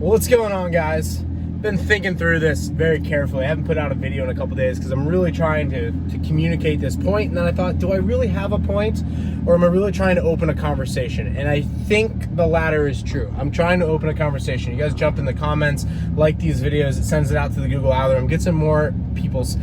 Well, what's going on, guys? Been thinking through this very carefully. I haven't put out a video in a couple days because I'm really trying to communicate this point. And then I thought, do I really have a point, or am I really trying to open a conversation? And I think the latter is true. I'm trying to open a conversation. You guys jump in the comments, like these videos. It sends it out to the Google algorithm, gets in more people's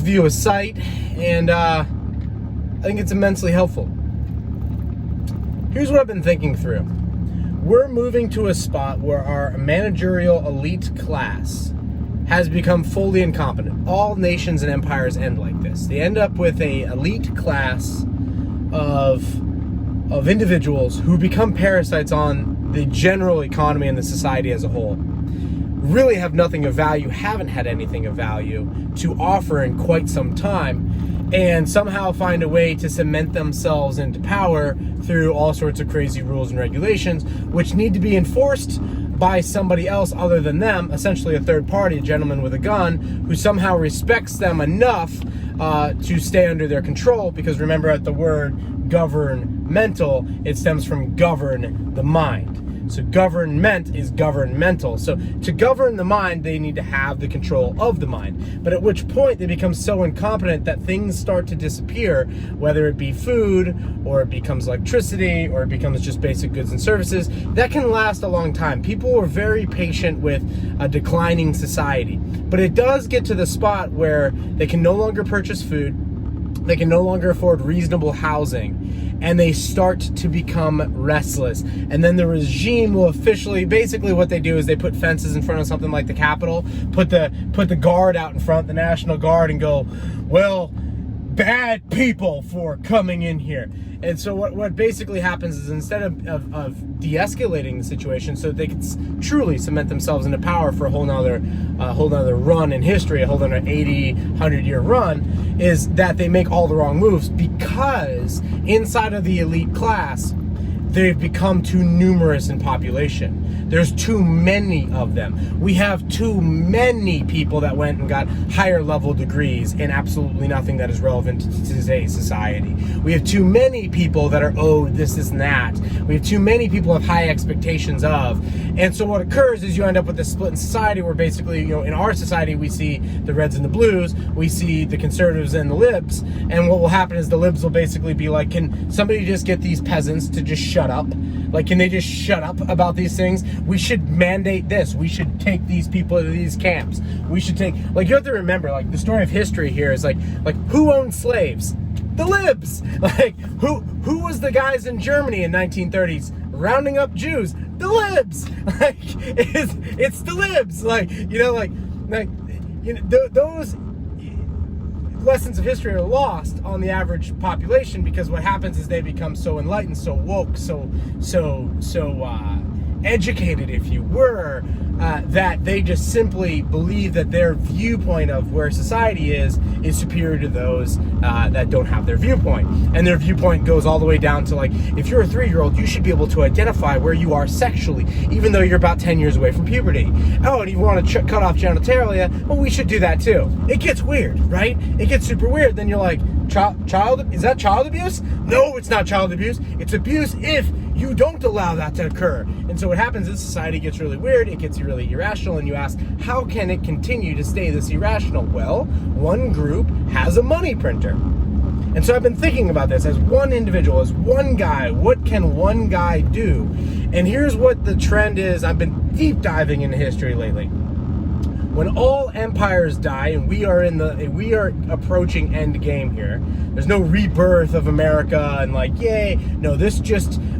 view of sight, and I think it's immensely helpful. Here's what I've been thinking through. We're moving to a spot where our managerial elite class has become fully incompetent. All nations and empires end like this. They end up with a elite class of individuals who become parasites on the general economy and the society as a whole. Really have nothing of value, haven't had anything of value to offer in quite some time, and somehow find a way to cement themselves into power through all sorts of crazy rules and regulations, which need to be enforced by somebody else other than them, essentially a third party, a gentleman with a gun, who somehow respects them enough to stay under their control, because remember, at the word governmental, it stems from govern the mind. So government is governmental. So to govern the mind, they need to have the control of the mind. But at which point they become so incompetent that things start to disappear, whether it be food, or it becomes electricity, or it becomes just basic goods and services. That can last a long time. People are very patient with a declining society. But it does get to the spot where they can no longer purchase food, they can no longer afford reasonable housing, and they start to become restless. And then the regime will officially, basically what they do is they put fences in front of something like the Capitol, put the guard out in front, the National Guard, and go, well, bad people for coming in here. And so what basically happens is, instead of de-escalating the situation so that they can truly cement themselves into power for a whole nother run in history, a whole nother 80, 100-year run, is that they make all the wrong moves, because inside of the elite class, they've become too numerous in population. There's too many of them. We have too many people that went and got higher level degrees in absolutely nothing that is relevant to today's society. We have too many people that are owed this and that. We have too many people have high expectations of. And so what occurs is you end up with this split in society where basically, in our society, we see the reds and the blues, we see the conservatives and the libs, and what will happen is the libs will basically be like, can somebody just get these peasants to just shut up? Like, can they just shut up about these things? We should mandate this. We should take these people to these camps. We should take, you have to remember, the story of history here is like who owned slaves? The libs. Who was the guys in Germany in 1930s rounding up Jews? The libs. It's the libs. Those lessons of history are lost on the average population, because what happens is they become so enlightened, so woke, so educated, if you were, that they just simply believe that their viewpoint of where society is superior to those that don't have their viewpoint. And their viewpoint goes all the way down to, if you're a 3-year-old, you should be able to identify where you are sexually, even though you're about 10 years away from puberty. Oh, and if you want to cut off genitalia, well, we should do that too. It gets weird, right? It gets super weird. Then you're like, is that child abuse? No, it's not child abuse. It's abuse if you don't allow that to occur. And so what happens is society gets really weird, it gets really irrational, and you ask, how can it continue to stay this irrational? Well, one group has a money printer. And so I've been thinking about this as one individual, as one guy. What can one guy do? And here's what the trend is. I've been deep diving into history lately. When all empires die, and we are approaching end game here. There's no rebirth of America and yay. No,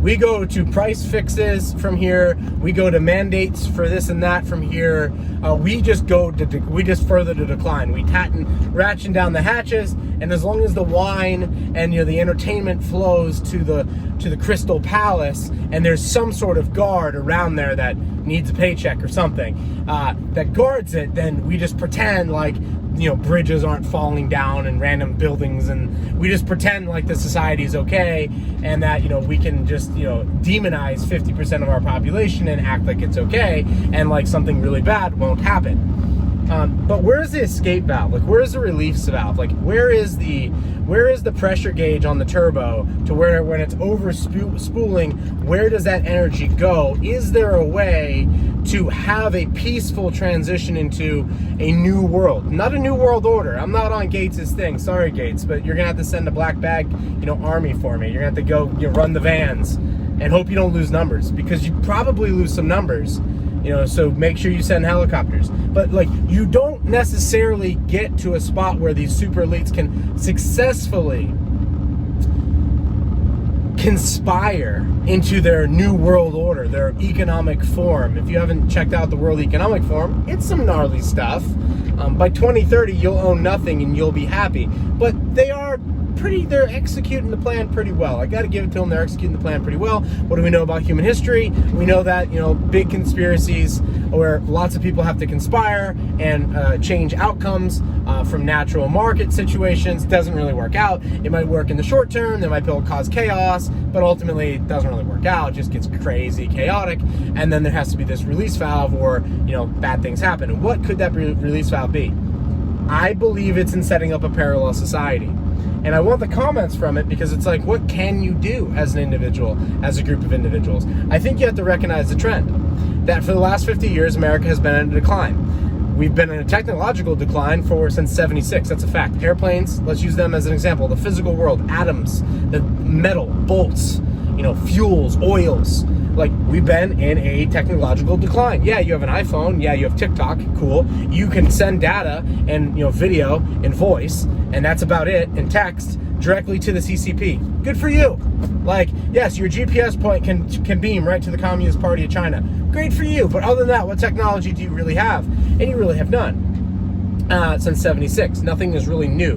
we go to price fixes from here. We go to mandates for this and that from here. We just further to decline. We ratchet down the hatches, and as long as the wine and the entertainment flows to the Crystal Palace, and there's some sort of guard around there that needs a paycheck or something that guards it, then we just pretend bridges aren't falling down and random buildings, and we just pretend like the society is okay, and that we can just demonize 50% of our population and act like it's okay, and something really bad won't happen. But where's the escape valve? Like, where's the relief valve? Like, where is the pressure gauge on the turbo to where when it's over spooling, where does that energy go? Is there a way to have a peaceful transition into a new world? Not a new world order. I'm not on Gates' thing. Sorry, Gates, but you're gonna have to send a black bag, army for me. You're gonna have to go, run the vans and hope you don't lose numbers, because you probably lose some numbers. So make sure you send helicopters. But like, you don't necessarily get to a spot where these super elites can successfully conspire into their new world order, their economic form. If you haven't checked out the World Economic Forum, it's some gnarly stuff. By 2030, you'll own nothing and you'll be happy. But they're executing the plan pretty well. I got to give it to them. They're executing the plan pretty well. What do we know about human history? We know that, big conspiracies where lots of people have to conspire and change outcomes from natural market situations doesn't really work out. It might work in the short term. They might be able to cause chaos, but ultimately it doesn't really work out. It just gets crazy, chaotic. And then there has to be this release valve, or, bad things happen. And what could that release valve be? I believe it's in setting up a parallel society. And I want the comments from it, because it's like, what can you do as an individual, as a group of individuals? I think you have to recognize the trend that for the last 50 years, America has been in a decline. We've been in a technological decline since 76. That's a fact. Airplanes, let's use them as an example. The physical world, atoms, the metal, bolts, fuels, oils. Like, we've been in a technological decline. Yeah, you have an iPhone. Yeah, you have TikTok. Cool. You can send data and, video and voice, and that's about it, and text directly to the CCP. Good for you. Like, yes, your GPS point can beam right to the Communist Party of China. Great for you. But other than that, what technology do you really have? And you really have none. Since 76. Nothing is really new.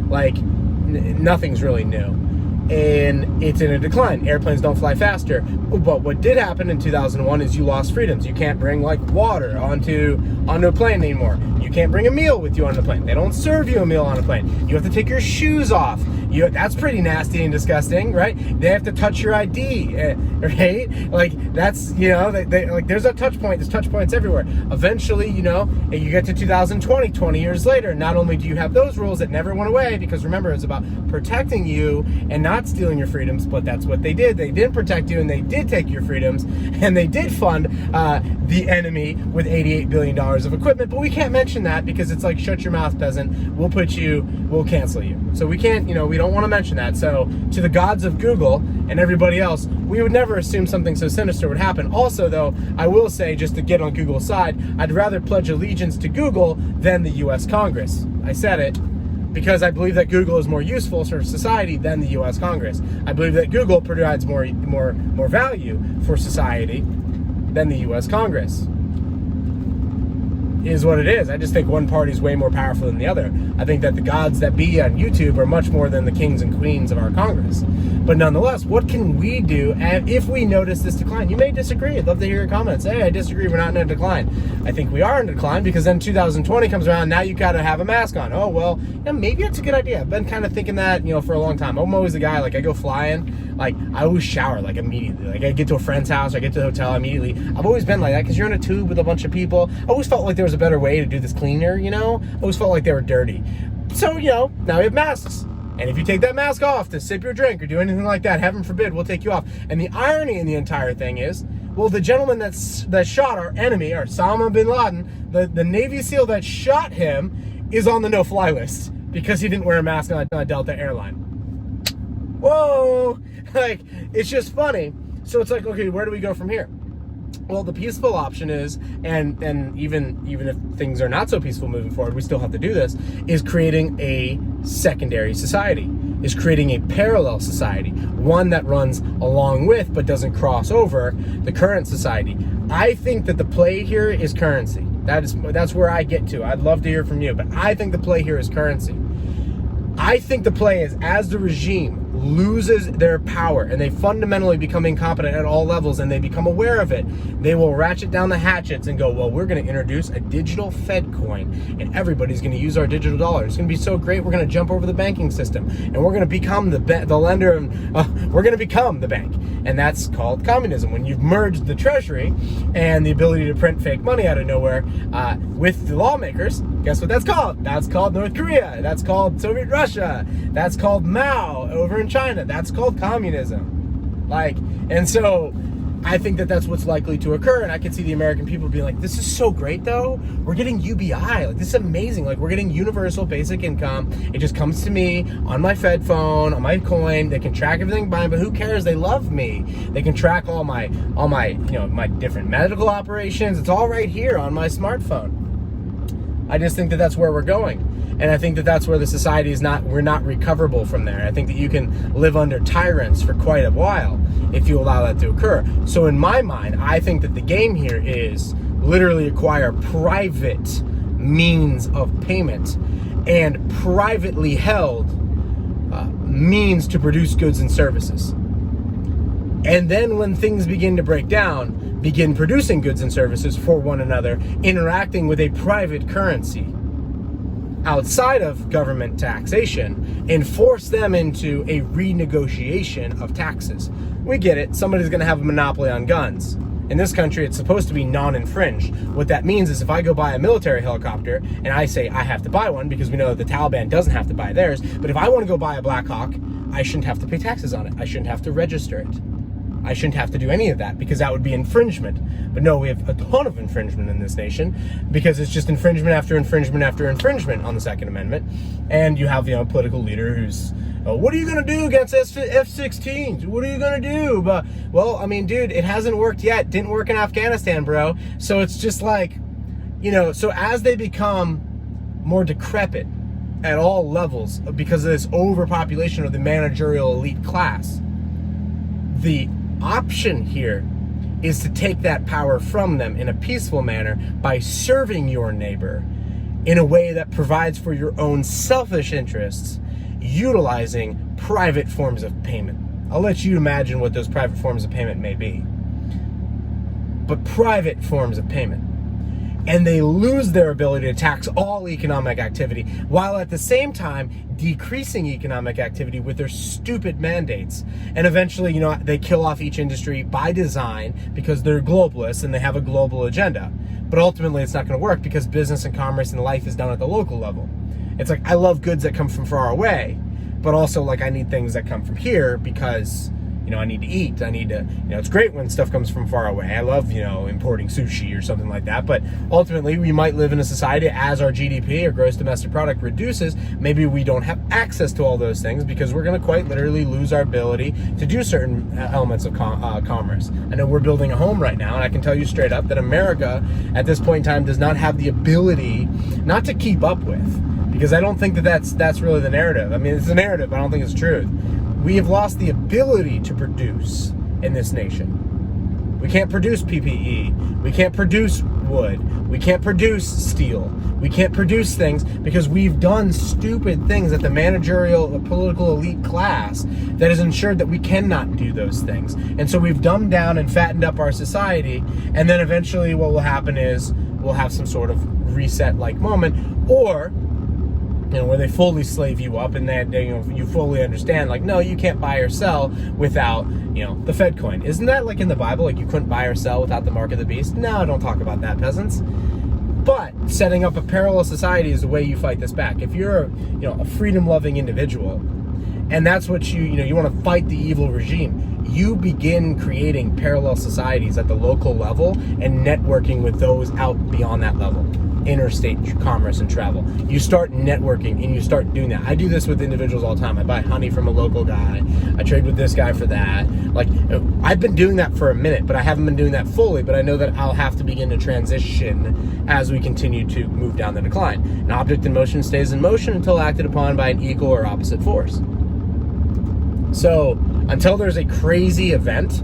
Like, nothing's really new. And it's in a decline. Airplanes don't fly faster. But what did happen in 2001 is you lost freedoms. You can't bring like water onto a plane anymore. You can't bring a meal with you on the plane. They don't serve you a meal on a plane. You have to take your shoes off. That's pretty nasty and disgusting, right? They have to touch your ID, right? Like, that's, like, there's a touch point. There's touch points everywhere. Eventually, you get to 2020, 20 years later, not only do you have those rules that never went away, because remember, it's about protecting you and not stealing your freedoms, but that's what they did. They did protect you, and they did take your freedoms, and they did fund the enemy with $88 billion of equipment. But we can't mention that, because it's like, shut your mouth, peasant. We'll cancel you. So we can't, we don't want to mention that. So to the gods of Google and everybody else, we would never assume something so sinister would happen. Also, though, I will say, just to get on Google's side, I'd rather pledge allegiance to Google than the U.S. Congress. I said it, because I believe that Google is more useful for society than the U.S. Congress. I believe that Google provides more value for society than the U.S. Congress. Is what it is. I just think one party is way more powerful than the other. I think that the gods that be on YouTube are much more than the kings and queens of our Congress. But nonetheless, what can we do if we notice this decline? You may disagree. I'd love to hear your comments. Hey, I disagree. We're not in a decline. I think we are in a decline, because then 2020 comes around. Now you got to have a mask on. Oh, well, maybe that's a good idea. I've been kind of thinking that, for a long time. I'm always the guy, like, I go flying, like, I always shower, like, immediately. Like, I get to a friend's house, I get to the hotel immediately. I've always been like that, because you're in a tube with a bunch of people. I always felt like there was a better way to do this cleaner, I always felt like they were dirty. So, now we have masks. And if you take that mask off to sip your drink or do anything like that, heaven forbid, we'll take you off. And the irony in the entire thing is, well, the gentleman that shot our enemy, or Osama bin Laden, the Navy SEAL that shot him, is on the no-fly list because he didn't wear a mask on a Delta airline. Whoa! Like, it's just funny. So it's like, okay, where do we go from here? Well, the peaceful option is, and even if things are not so peaceful moving forward, we still have to do this, is creating a secondary society, is creating a parallel society, one that runs along with but doesn't cross over the current society. I think that the play here is currency. That's where I get to. I'd love to hear from you, but I think the play here is currency. I think the play is, as the regime loses their power and they fundamentally become incompetent at all levels and they become aware of it, they will ratchet down the hatchets and go, well, we're going to introduce a digital Fed coin and everybody's going to use our digital dollar. It's going to be so great. We're going to jump over the banking system and we're going to become the lender and we're going to become the bank. And that's called communism. When you've merged the treasury and the ability to print fake money out of nowhere with the lawmakers, guess what that's called? That's called North Korea. That's called Soviet Russia. That's called Mao over in China. That's called communism. And so I think that that's what's likely to occur. And I can see the American people being like, this is so great though. We're getting UBI. This is amazing. We're getting universal basic income. It just comes to me on my Fed phone, on my coin. They can track everything by me, but who cares? They love me. They can track all my my different medical operations. It's all right here on my smartphone. I just think that that's where we're going. And I think that that's where the society is we're not recoverable from there. I think that you can live under tyrants for quite a while if you allow that to occur. So in my mind, I think that the game here is literally acquire private means of payment and privately held means to produce goods and services. And then when things begin to break down, begin producing goods and services for one another, interacting with a private currency outside of government taxation, and force them into a renegotiation of taxes. We get it. Somebody's going to have a monopoly on guns. In this country, it's supposed to be non-infringed. What that means is if I go buy a military helicopter and I say I have to buy one because we know that the Taliban doesn't have to buy theirs, but if I want to go buy a Black Hawk, I shouldn't have to pay taxes on it. I shouldn't have to register it. I shouldn't have to do any of that because that would be infringement. But no, we have a ton of infringement in this nation because it's just infringement after infringement after infringement on the Second Amendment. And you have, a political leader who's, what are you going to do against F-16s? What are you going to do? But, well, I mean, dude, it hasn't worked yet. Didn't work in Afghanistan, bro. So it's just so as they become more decrepit at all levels because of this overpopulation of the managerial elite class, the option here is to take that power from them in a peaceful manner by serving your neighbor in a way that provides for your own selfish interests, utilizing private forms of payment. I'll let you imagine what those private forms of payment may be. But private forms of payment. And they lose their ability to tax all economic activity, while at the same time decreasing economic activity with their stupid mandates. And eventually, they kill off each industry by design because they're globalists and they have a global agenda. But ultimately, it's not going to work because business and commerce and life is done at the local level. It's I love goods that come from far away, but also I need things that come from here because I need to eat. I need to, it's great when stuff comes from far away. I love, importing sushi or something like that. But ultimately, we might live in a society as our GDP or gross domestic product reduces. Maybe we don't have access to all those things because we're going to quite literally lose our ability to do certain elements of commerce. I know we're building a home right now, and I can tell you straight up that America at this point in time does not have the ability not to keep up with, because I don't think that that's really the narrative. I mean, it's a narrative, but I don't think it's truth. We have lost the ability to produce in this nation. We can't produce PPE. We can't produce wood. We can't produce steel. We can't produce things because we've done stupid things at the managerial, the political elite class that has ensured that we cannot do those things. And so we've dumbed down and fattened up our society. And then eventually what will happen is we'll have some sort of reset-like moment, or where they fully slave you up and you fully understand, no, you can't buy or sell without, the Fed coin. Isn't that in the Bible? You couldn't buy or sell without the mark of the beast? No, don't talk about that, peasants. But setting up a parallel society is the way you fight this back. If you're a freedom-loving individual, and that's what you want to fight the evil regime, you begin creating parallel societies at the local level and networking with those out beyond that level. Interstate commerce and travel. You start networking and you start doing that. I do this with individuals all the time. I buy honey from a local guy. I trade with this guy for that. I've been doing that for a minute, but I haven't been doing that fully. But I know that I'll have to begin to transition as we continue to move down the decline. An object in motion stays in motion until acted upon by an equal or opposite force. So until there's a crazy event,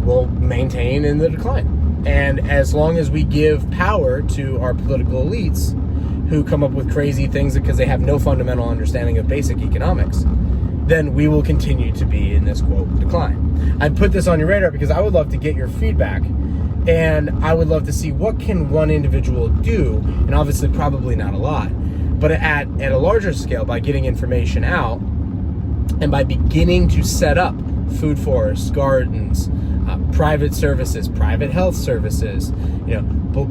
we'll maintain in the decline. And as long as we give power to our political elites who come up with crazy things because they have no fundamental understanding of basic economics, then we will continue to be in this, quote, decline. I put this on your radar because I would love to get your feedback, and I would love to see what can one individual do, and obviously probably not a lot, but at a larger scale, by getting information out and by beginning to set up food forests, gardens, private services, private health services,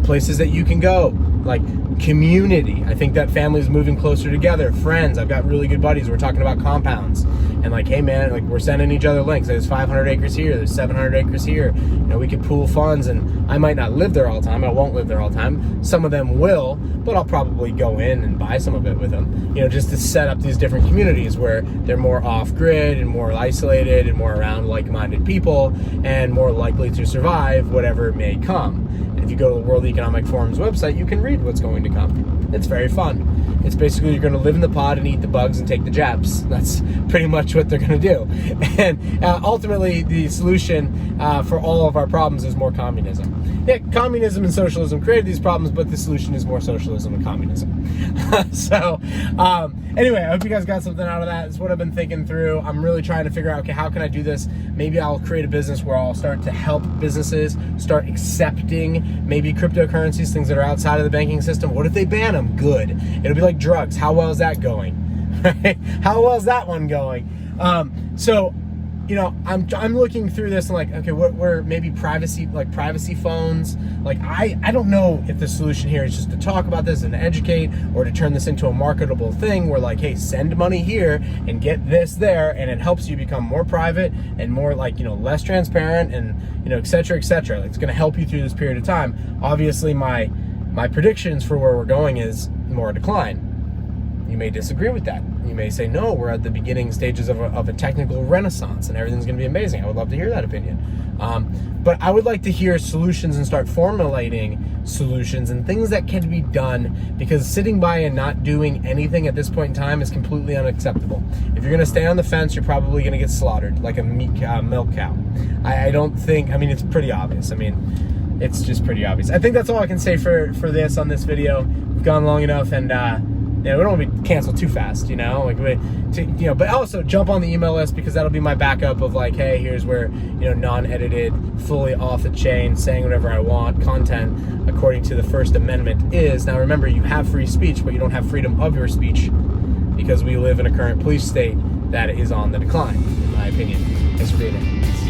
places that you can go, like community. I think that families moving closer together, friends. I've got really good buddies. We're talking about compounds, and like, hey man, like we're sending each other links. There's 500 acres here. There's 700 acres here. We could pool funds, and I might not live there all the time. I won't live there all the time. Some of them will, but I'll probably go in and buy some of it with them. Just to set up these different communities where they're more off-grid and more isolated and more around like-minded people and more likely to survive whatever may come. And if you go to the World Economic Forum's website, you can read what's going to come. It's very fun. It's basically you're going to live in the pod and eat the bugs and take the jabs. That's pretty much what they're going to do. And ultimately, the solution for all of our problems is more communism. Yeah, communism and socialism created these problems, but the solution is more socialism and communism. Anyway, I hope you guys got something out of that. It's what I've been thinking through. I'm really trying to figure out, okay, how can I do this? Maybe I'll create a business where I'll start to help businesses start accepting maybe cryptocurrencies, things that are outside of the banking system. What if they ban them? Good. It'll be like drugs. How well is that going? Right? How well is that one going? I'm looking through this and like, okay, what maybe privacy phones. Like, I don't know if the solution here is just to talk about this and educate, or to turn this into a marketable thing where like, hey, send money here and get this there, and it helps you become more private and more less transparent, and et cetera, et cetera. It's going to help you through this period of time. Obviously, my predictions for where we're going is more decline. You may disagree with that. You may say, no, we're at the beginning stages of a technical renaissance and everything's going to be amazing. I would love to hear that opinion. But I would like to hear solutions and start formulating solutions and things that can be done, because sitting by and not doing anything at this point in time is completely unacceptable. If you're going to stay on the fence, you're probably going to get slaughtered like a milk cow. It's pretty obvious. It's just pretty obvious. I think that's all I can say for this on this video. We've gone long enough, and we don't want to be canceled too fast, but also jump on the email list, because that'll be my backup of like, hey, here's where, non-edited, fully off the chain, saying whatever I want, content according to the First Amendment is. Now remember, you have free speech, but you don't have freedom of your speech, because we live in a current police state that is on the decline, in my opinion. Thanks for being here.